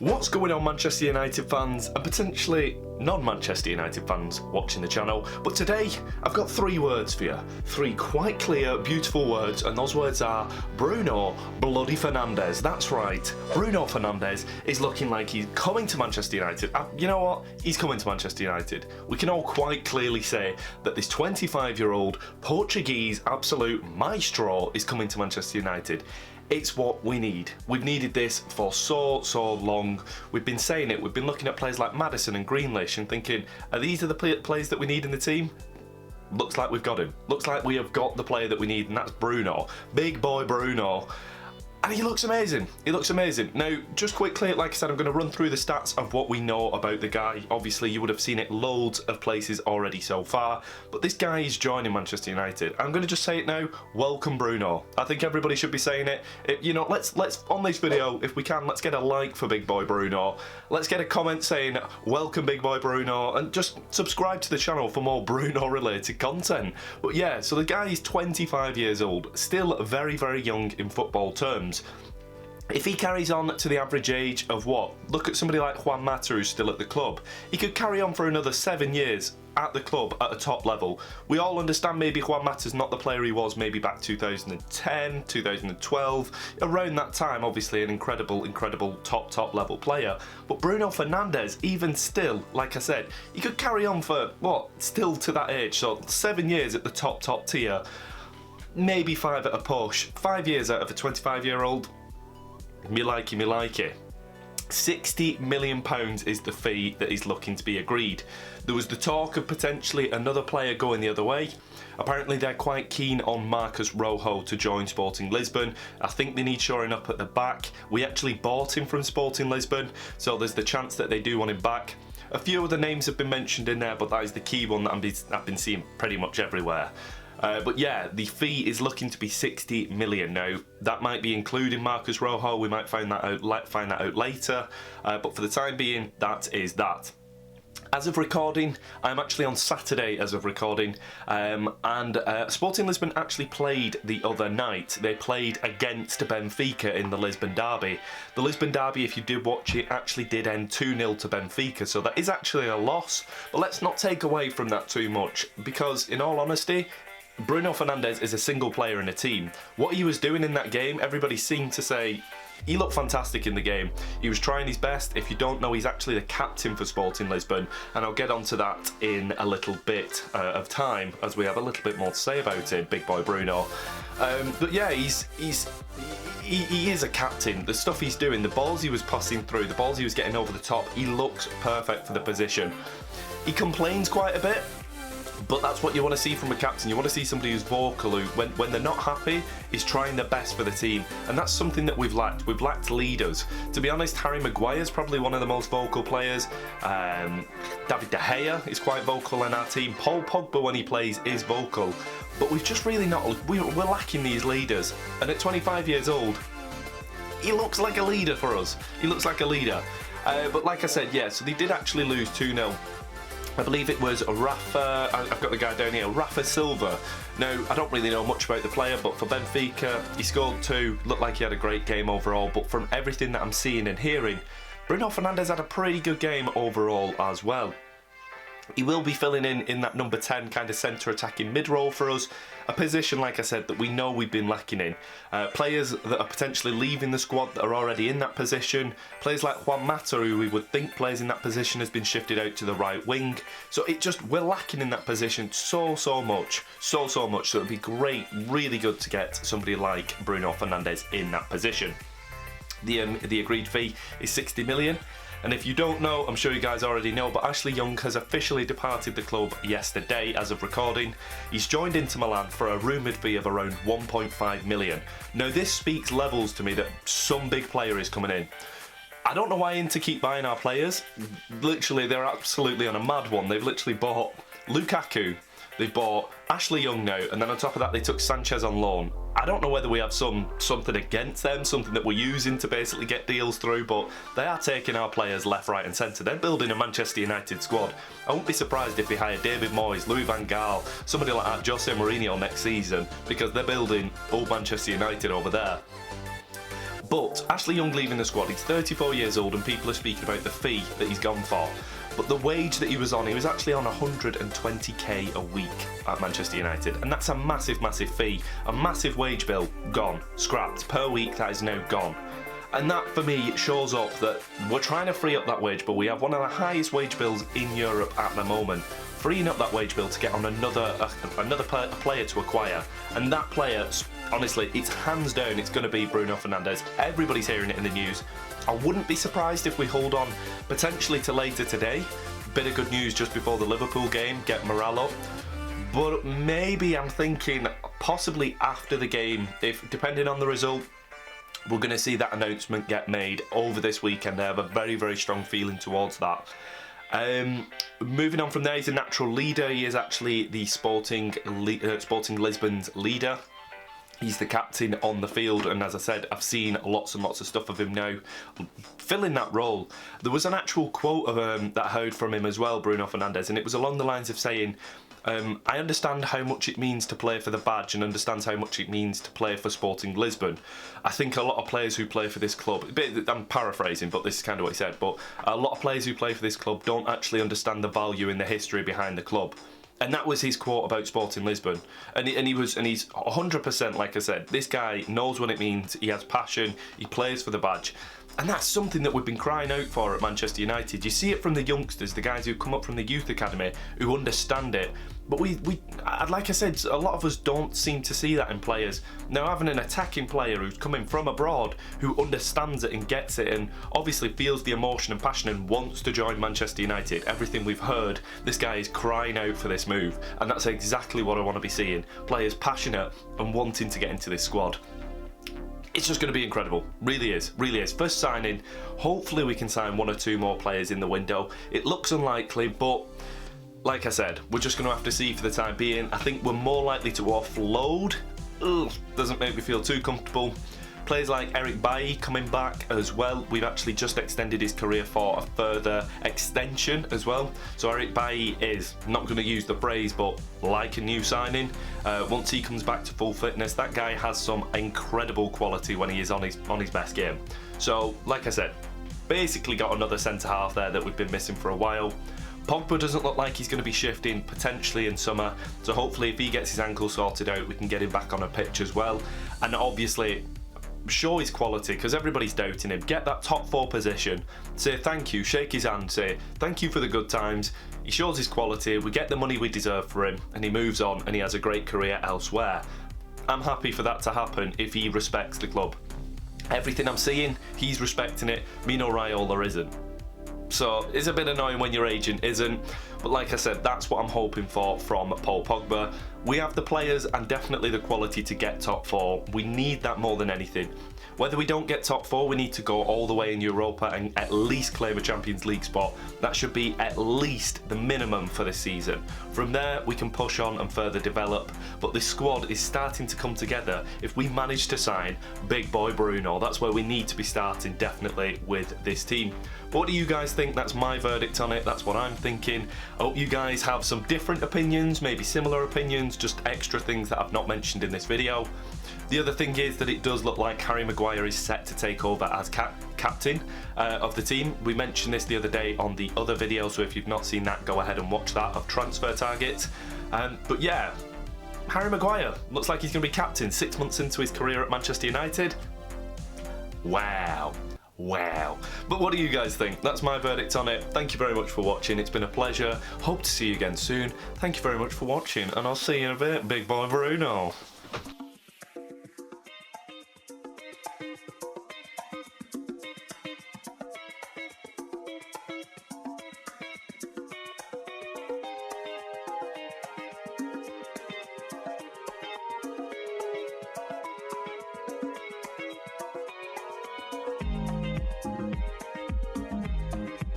What's going on, Manchester United fans and potentially non-Manchester United fans watching the channel? But today I've got three words for you. Three quite clear, beautiful words, and those words are Bruno bloody Fernandes. That's right, Bruno Fernandes is looking like he's coming to Manchester United. You know what? He's coming to Manchester United. We can all quite clearly say that this 25-year-old Portuguese absolute maestro is coming to Manchester United. It's what we need. We've needed this for so long. We've been saying it. We've been looking at players like Maddison and Grealish and thinking, are these the players that we need in the team? Looks like we've got him. Looks like we have got the player that we need, and that's Bruno. Big boy Bruno. And he looks amazing. He looks amazing. Now, just quickly, like I said, I'm going to run through the stats of what we know about the guy. Obviously, you would have seen it loads of places already so far, but this guy is joining Manchester United. I'm going to just say it now. Welcome, Bruno. I think everybody should be saying it. You know, let's on this video, if we can, let's get a like for Big Boy Bruno. Let's get a comment saying, welcome, Big Boy Bruno, and just subscribe to the channel for more Bruno-related content. But yeah, so the guy is 25 years old, still very, very young in football terms. If he carries on to the average age of what? Look at somebody like Juan Mata, who's still at the club. He could carry on for another 7 years at the club at a top level. We all understand maybe Juan Mata's not the player he was maybe back 2010, 2012. Around that time, obviously an incredible top level player. But Bruno Fernandes, even still, like I said, he could carry on for, what, still to that age. So 7 years at the top tier. Maybe 5 at a push. 5 years out of a 25-year-old. Me like it. £60 million is the fee that is looking to be agreed. There was the talk of potentially another player going the other way. Apparently they're quite keen on Marcos Rojo to join Sporting Lisbon. I think they need shoring up at the back. We actually bought him from Sporting Lisbon, so there's the chance that they do want him back. A few other names have been mentioned in there, but that is the key one that I've been seeing pretty much everywhere. But yeah, the fee is looking to be 60 million. Now, that might be including Marcos Rojo. We might find that out later. But for the time being, that is that. As of recording, I'm actually on Saturday as of recording, and Sporting Lisbon actually played the other night. They played against Benfica in the Lisbon derby. The Lisbon derby, if you did watch it, actually did end 2-0 to Benfica, so that is actually a loss. But let's not take away from that too much, because in all honesty, Bruno Fernandes is a single player in a team. What he was doing in that game, everybody seemed to say he looked fantastic in the game. He was trying his best. If you don't know, he's actually the captain for Sporting Lisbon, and I'll get onto that in a little bit of time as we have a little bit more to say about it, Big Boy Bruno. But yeah, he is a captain. The stuff he's doing, the balls he was passing through, the balls he was getting over the top, he looks perfect for the position. He complains quite a bit, but that's what you want to see from a captain. You want to see somebody who's vocal, who, when they're not happy, is trying their best for the team. And that's something that we've lacked. We've lacked leaders. To be honest, Harry Maguire's probably one of the most vocal players. David De Gea is quite vocal in our team. Paul Pogba, when he plays, is vocal. But we've just really not... We're lacking these leaders. And at 25 years old, he looks like a leader for us. He looks like a leader. But like I said, yeah, so they did actually lose 2-0. I believe it was Rafa, I've got the guy down here, Rafa Silva. Now, I don't really know much about the player, but for Benfica, he scored 2, looked like he had a great game overall, but from everything that I'm seeing and hearing, Bruno Fernandes had a pretty good game overall as well. He will be filling in that number 10 kind of centre attacking mid role for us, a position, like I said, that we know we've been lacking in. Players that are potentially leaving the squad that are already in that position, players like Juan Mata, who we would think plays in that position, has been shifted out to the right wing. So we're lacking in that position so much. So it'd be great, really good to get somebody like Bruno Fernandes in that position. The agreed fee is 60 million. And if you don't know, I'm sure you guys already know, but Ashley Young has officially departed the club yesterday as of recording. He's joined Inter Milan for a rumoured fee of around 1.5 million. Now this speaks levels to me that some big player is coming in. I don't know why Inter keep buying our players. Literally, they're absolutely on a mad one. They've literally bought Lukaku, they've bought Ashley Young now, and then on top of that they took Sanchez on loan. I don't know whether we have something against them, something that we're using to basically get deals through, but they are taking our players left, right and centre. They're building a Manchester United squad. I wouldn't be surprised if we hire David Moyes, Louis van Gaal, somebody like that, Jose Mourinho next season, because they're building old Manchester United over there. But Ashley Young leaving the squad, he's 34 years old and people are speaking about the fee that he's gone for. But the wage that he was actually on 120k a week at Manchester United. And that's a massive, massive fee. A massive wage bill, gone, scrapped. Per week, that is now gone. And that, for me, shows up that we're trying to free up that wage bill. We have one of the highest wage bills in Europe at the moment. Freeing up that wage bill to get on another player to acquire. And that player, honestly, it's hands down, it's going to be Bruno Fernandes. Everybody's hearing it in the news. I wouldn't be surprised if we hold on potentially to later today. Bit of good news just before the Liverpool game, get morale up. But maybe I'm thinking possibly after the game, if depending on the result, we're going to see that announcement get made over this weekend. I have a very, very strong feeling towards that. Moving on from there, he's a natural leader. He is actually the Sporting Lisbon's leader. He's the captain on the field, and as I said, I've seen lots and lots of stuff of him now filling that role. There was an actual quote of that I heard from him as well, Bruno Fernandes, and it was along the lines of saying, I understand how much it means to play for the badge and understands how much it means to play for Sporting Lisbon. I think a lot of players who play for this club, I'm paraphrasing, but this is kind of what he said, but a lot of players who play for this club don't actually understand the value and the history behind the club. And that was his quote about Sporting Lisbon. And he's 100%, like I said, this guy knows what it means, he has passion, he plays for the badge. And that's something that we've been crying out for at Manchester United. You see it from the youngsters, the guys who come up from the youth academy, who understand it. But like I said, a lot of us don't seem to see that in players. Now, having an attacking player who's coming from abroad, who understands it and gets it, and obviously feels the emotion and passion and wants to join Manchester United, everything we've heard, this guy is crying out for this move. And that's exactly what I want to be seeing. Players passionate and wanting to get into this squad. It's just going to be incredible. Really is, really is. First signing, hopefully we can sign one or two more players in the window. It looks unlikely, but like I said, we're just going to have to see for the time being. I think we're more likely to offload. Ugh, doesn't make me feel too comfortable. Players like Eric Bailly coming back as well. We've actually just extended his career for a further extension as well. So Eric Bailly is, not going to use the phrase, but like a new signing. Once he comes back to full fitness, that guy has some incredible quality when he is on his best game. So, like I said, basically got another centre-half there that we've been missing for a while. Pogba doesn't look like he's going to be shifting potentially in summer, so hopefully if he gets his ankle sorted out, we can get him back on a pitch as well. And obviously, show his quality, because everybody's doubting him. Get that top 4 position, say thank you, shake his hand, say thank you for the good times. He shows his quality, we get the money we deserve for him, and he moves on and he has a great career elsewhere. I'm happy for that to happen if he respects the club. Everything I'm seeing, he's respecting it. Mino Raiola isn't. So it's a bit annoying when your agent isn't, but like I said, that's what I'm hoping for from Paul Pogba. We have the players and definitely the quality to get top 4. We need that more than anything. Whether we don't get top 4, we need to go all the way in Europa and at least claim a Champions League spot. That should be at least the minimum for this season. From there, we can push on and further develop, but this squad is starting to come together. If we manage to sign Big Boy Bruno, that's where we need to be starting definitely with this team. But what do you guys think? That's my verdict on it. That's what I'm thinking. I hope you guys have some different opinions, maybe similar opinions, just extra things that I've not mentioned in this video. The other thing is that it does look like Harry Maguire is set to take over as captain of the team. We mentioned this the other day on the other video, so if you've not seen that, go ahead and watch that, of transfer targets. But yeah, Harry Maguire looks like he's going to be captain 6 months into his career at Manchester United. Wow. Wow. But what do you guys think? That's my verdict on it. Thank you very much for watching. It's been a pleasure. Hope to see you again soon. Thank you very much for watching, and I'll see you in a bit. Big Boy Bruno.